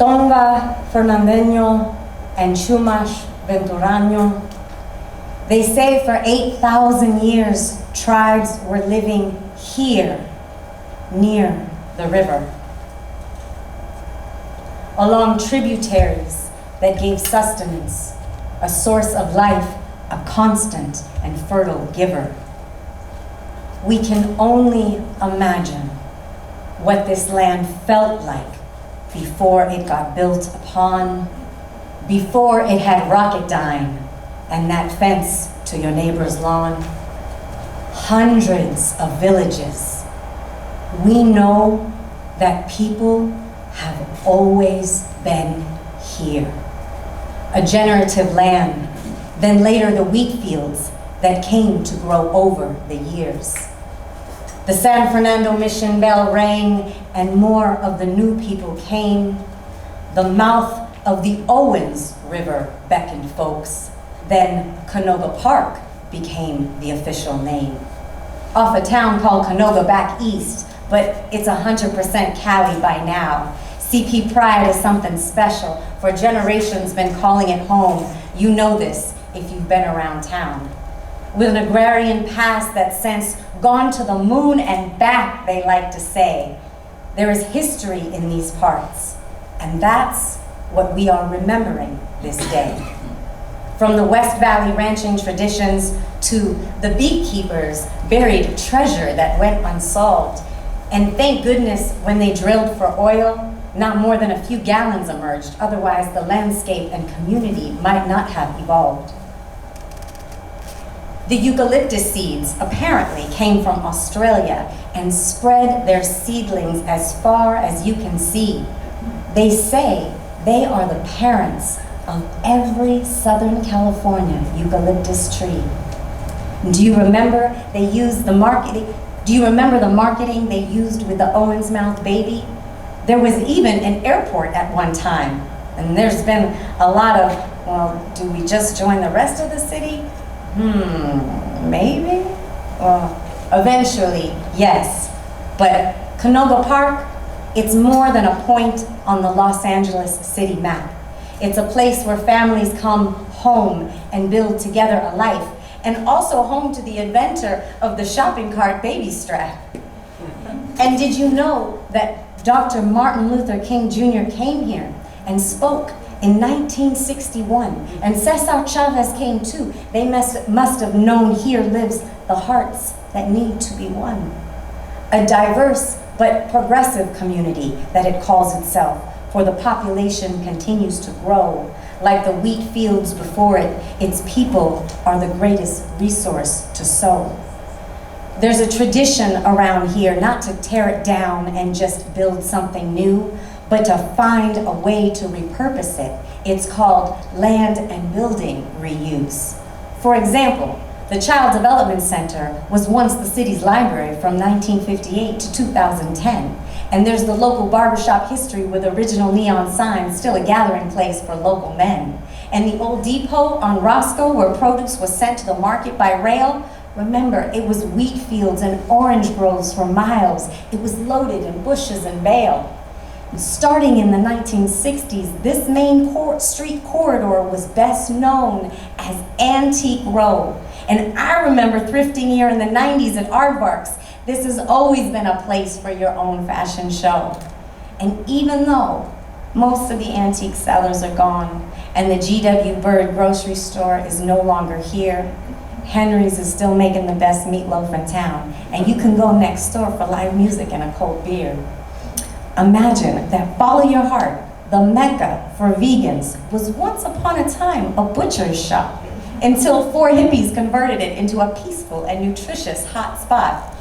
Tonga, Fernandeño, and Chumash, Venturano. They say for 8,000 years, tribes were living here, near the river, along tributaries that gave sustenance, a source of life, a constant and fertile giver. We can only imagine what this land felt like before it got built upon, before it had Rocketdyne and that fence to your neighbor's lawn. Hundreds of villages. We know that people have always been here. A generative land, then later the wheat fields that came to grow over the years. The San Fernando Mission bell rang and more of the new people came. The mouth of the Owens River beckoned folks. Then Canoga Park became the official name. Off a town called Canoga back east, but it's 100% Cali by now. CP Pride is something special. For generations been calling it home. You know this if you've been around town. With an agrarian past that's since gone to the moon and back, they like to say. There is history in these parts, and that's what we are remembering this day. From the West Valley ranching traditions to the beekeepers' buried treasure that went unsolved. And thank goodness when they drilled for oil, not more than a few gallons emerged, otherwise the landscape and community might not have evolved. The eucalyptus seeds apparently came from Australia and spread their seedlings as far as you can see. They say they are the parents of every Southern California eucalyptus tree. Do you remember they used the marketing? Do you remember the marketing they used with the Owensmouth baby? There was even an airport at one time, and there's been a lot of, well, do we just join the rest of the city? Maybe? Well, eventually, yes. But Canoga Park, it's more than a point on the Los Angeles city map. It's a place where families come home and build together a life, and also home to the inventor of the shopping cart baby strap. And did you know that Dr. Martin Luther King Jr. came here and spoke in 1961, and Cesar Chavez came too. They must have known here lives the hearts that need to be won. A diverse but progressive community that it calls itself, for the population continues to grow. Like the wheat fields before it, its people are the greatest resource to sow. There's a tradition around here not to tear it down and just build something new, but to find a way to repurpose it. It's called land and building reuse. For example, the Child Development Center was once the city's library from 1958 to 2010. And there's the local barbershop history with original neon signs, still a gathering place for local men. And the old depot on Roscoe where produce was sent to the market by rail, remember, it was wheat fields and orange groves for miles. It was loaded in bushes and bale. Starting in the 1960s, this main street corridor was best known as Antique Row. And I remember thrifting here in the 90s at Aardvark's. This has always been a place for your own fashion show. And even though most of the antique sellers are gone and the G.W. Bird grocery store is no longer here, Henry's is still making the best meatloaf in town. And you can go next door for live music and a cold beer. Imagine that Follow Your Heart, the mecca for vegans, was once upon a time a butcher's shop until 4 hippies converted it into a peaceful and nutritious hot spot.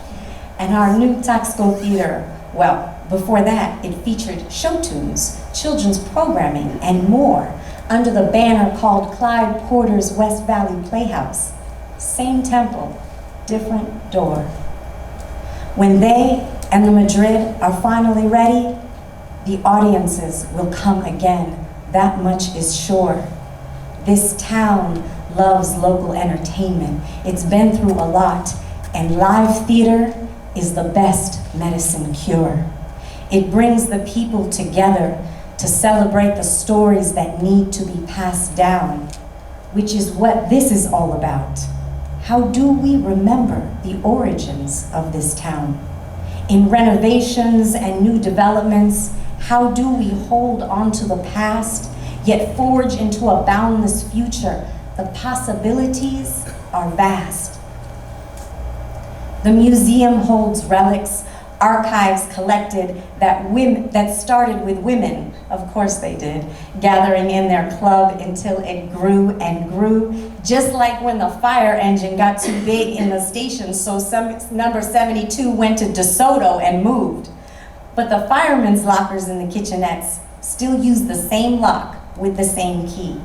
And our new Taxco Theater, well, before that, it featured show tunes, children's programming, and more under the banner called Clyde Porter's West Valley Playhouse. Same temple, different door. When they and the Madrid are finally ready, the audiences will come again. That much is sure. This town loves local entertainment. It's been through a lot, and live theater is the best medicine cure. It brings the people together to celebrate the stories that need to be passed down, which is what this is all about. How do we remember the origins of this town? In renovations and new developments, how do we hold on to the past, yet forge into a boundless future? The possibilities are vast. The museum holds relics, archives collected that started with women, of course they did, gathering in their club until it grew and grew. Just like when the fire engine got too big in the station, so number 72 went to DeSoto and moved. But the firemen's lockers in the kitchenettes still use the same lock with the same key.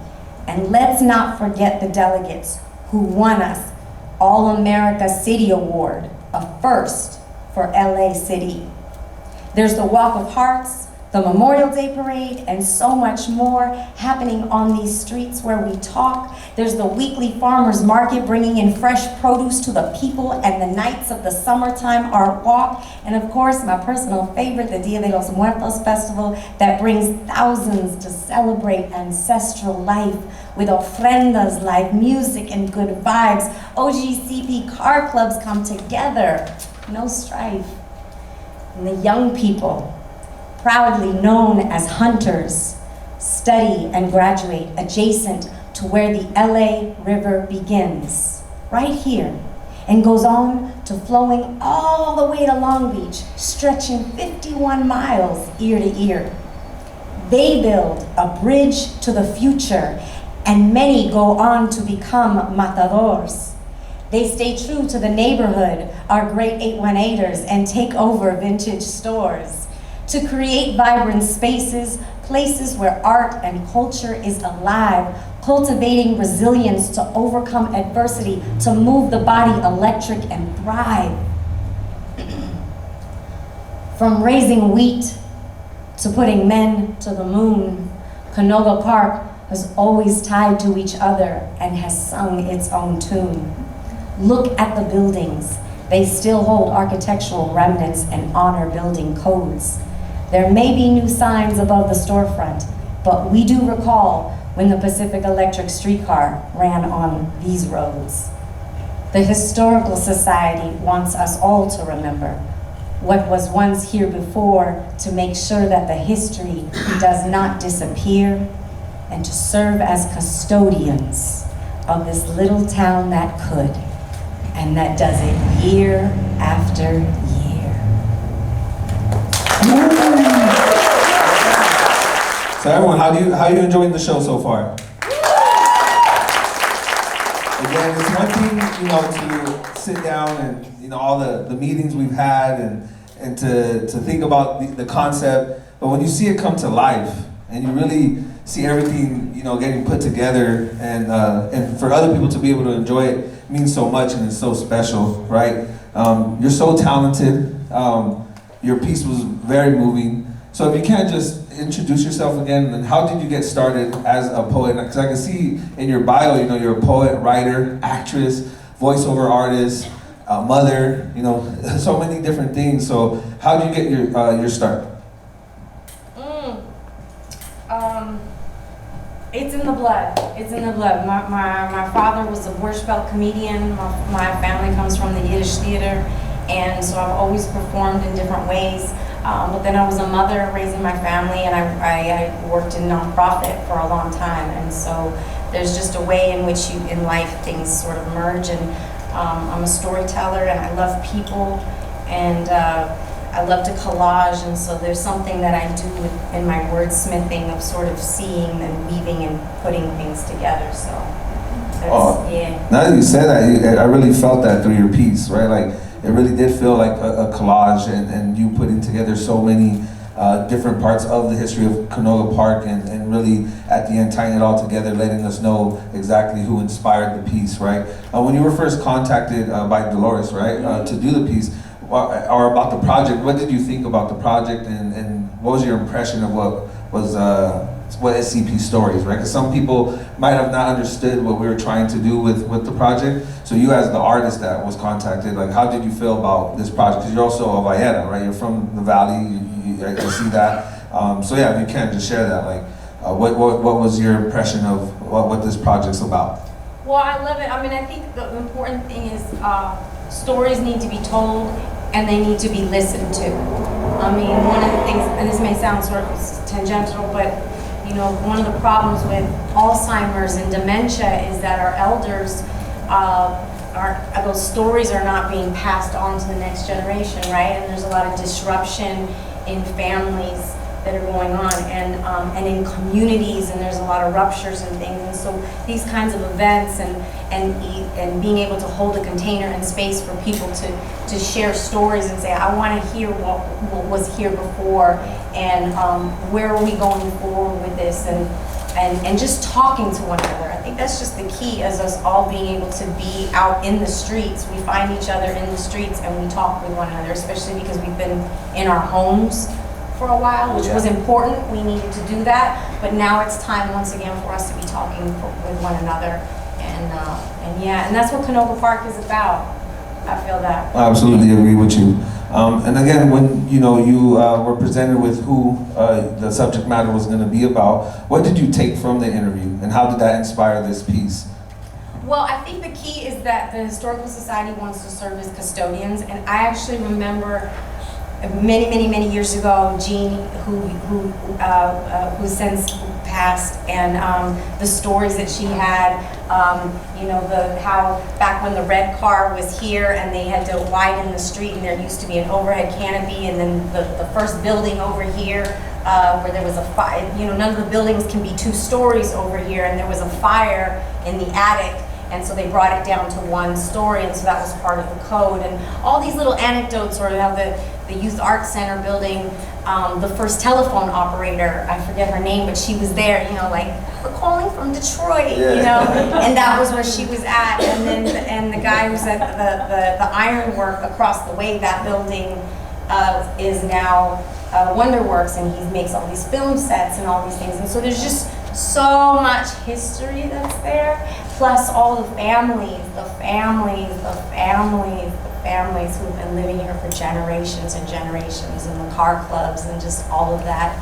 And let's not forget the delegates who won us All-America City Award, a first for LA City. There's the Walk of Hearts, the Memorial Day Parade, and so much more happening on these streets where we talk. There's the weekly farmers market bringing in fresh produce to the people, and the nights of the summertime art walk. And of course, my personal favorite, the Dia de los Muertos festival that brings thousands to celebrate ancestral life with ofrendas, live music, and good vibes. OGCP car clubs come together, no strife. And the young people, proudly known as hunters, study and graduate adjacent to where the LA River begins, right here, and goes on to flowing all the way to Long Beach, stretching 51 miles ear to ear. They build a bridge to the future, and many go on to become matadors. They stay true to the neighborhood, our great 818ers, and take over vintage stores to create vibrant spaces, places where art and culture is alive, cultivating resilience to overcome adversity, to move the body electric and thrive. From raising wheat to putting men to the moon, Canoga Park has always tied to each other and has sung its own tune. Look at the buildings. They still hold architectural remnants and honor building codes. There may be new signs above the storefront, but we do recall when the Pacific Electric streetcar ran on these roads. The Historical Society wants us all to remember what was once here before, to make sure that the history does not disappear, and to serve as custodians of this little town that could, and that does it year after year. So everyone, how are you enjoying the show so far? Again, it's one thing, to sit down and all the meetings we've had and to think about the concept, but when you see it come to life and you really see everything getting put together, and for other people to be able to enjoy it means so much, and it's so special, right? You're so talented. Your piece was very moving. So if you can't just introduce yourself again, and how did you get started as a poet? Because I can see in your bio, you're a poet, writer, actress, voiceover artist, mother, so many different things. So how did you get your start? It's in the blood. It's in the blood. My father was a Borscht Belt comedian. My family comes from the Yiddish theater, and so I've always performed in different ways. But then I was a mother raising my family, and I worked in nonprofit for a long time. And so there's just a way in which in life things sort of merge. And I'm a storyteller, and I love people, and I love to collage, and so there's something that I do in my wordsmithing of sort of seeing and weaving and putting things together. So that's, yeah. Now that you said that, I really felt that through your piece, right? Like it really did feel like a collage, and you putting together so many different parts of the history of Canoga Park, and really at the end tying it all together, letting us know exactly who inspired the piece, right? When you were first contacted by Dolores, right, to do the piece, or about the project, what did you think about the project, and what was your impression of what SCP Stories, right? Because some people might have not understood what we were trying to do with the project. So you, as the artist that was contacted, like, how did you feel about this project? Because you're also a Valletta, right? You're from the Valley, I see that. So yeah, if you can just share that, like, what was your impression of what this project's about? Well, I love it. I mean, I think the important thing is stories need to be told and they need to be listened to. I mean, one of the things, and this may sound sort of tangential, but you know, one of the problems with Alzheimer's and dementia is that our elders, those stories are not being passed on to the next generation, right? And there's a lot of disruption in families that are going on, and in communities, and there's a lot of ruptures and things. And so these kinds of events and being able to hold a container and space for people to share stories and say, I want to hear what was here before, and where are we going forward with this, and just talking to one another. I think that's just the key, as us all being able to be out in the streets. We find each other in the streets and we talk with one another, especially because we've been in our homes for a while, which was important. We needed to do that, but now it's time once again for us to be talking with one another, and that's what Canoga Park is about. I feel that. I absolutely agree with you. And again, when you were presented with who the subject matter was going to be about, what did you take from the interview, and how did that inspire this piece? Well, I think the key is that the Historical Society wants to serve as custodians, and I actually remember many years ago, Jean, who since passed, and the stories that she had, how back when the red car was here and they had to widen the street, and there used to be an overhead canopy, and then the first building over here, where there was a fire, none of the buildings can be 2 stories over here, and there was a fire in the attic. And so they brought it down to 1 story, and so that was part of the code. And all these little anecdotes, sort of how the Youth Arts Center building, the first telephone operator, I forget her name, but she was there, like, we're calling from Detroit, and that was where she was at. And then the guy who's at the ironwork across the way, that building is now Wonderworks, and he makes all these film sets and all these things. And so there's just so much history that's there, plus all the families who've been living here for generations and generations, and the car clubs and just all of that.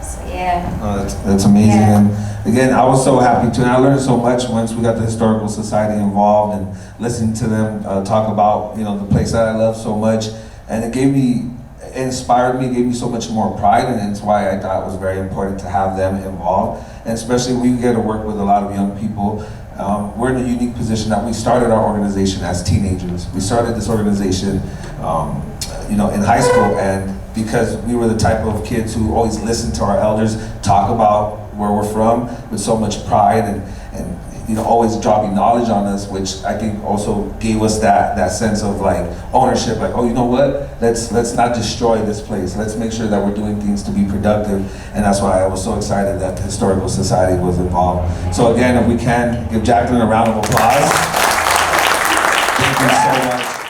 So yeah. Oh, that's amazing. Yeah. And again, I was so happy too, and I learned so much once we got the Historical Society involved and listening to them talk about the place that I love so much, and it inspired me, gave me so much more pride, and that's why I thought it was very important to have them involved. And especially we get to work with a lot of young people. We're in a unique position that we started our organization as teenagers. We started this organization, in high school, and because we were the type of kids who always listened to our elders talk about where we're from with so much pride, and always dropping knowledge on us, which I think also gave us that sense of like ownership, like, oh, you know what? Let's not destroy this place. Let's make sure that we're doing things to be productive, and that's why I was so excited that the Historical Society was involved. So again, if we can give Jaclyn a round of applause. Thank you so much.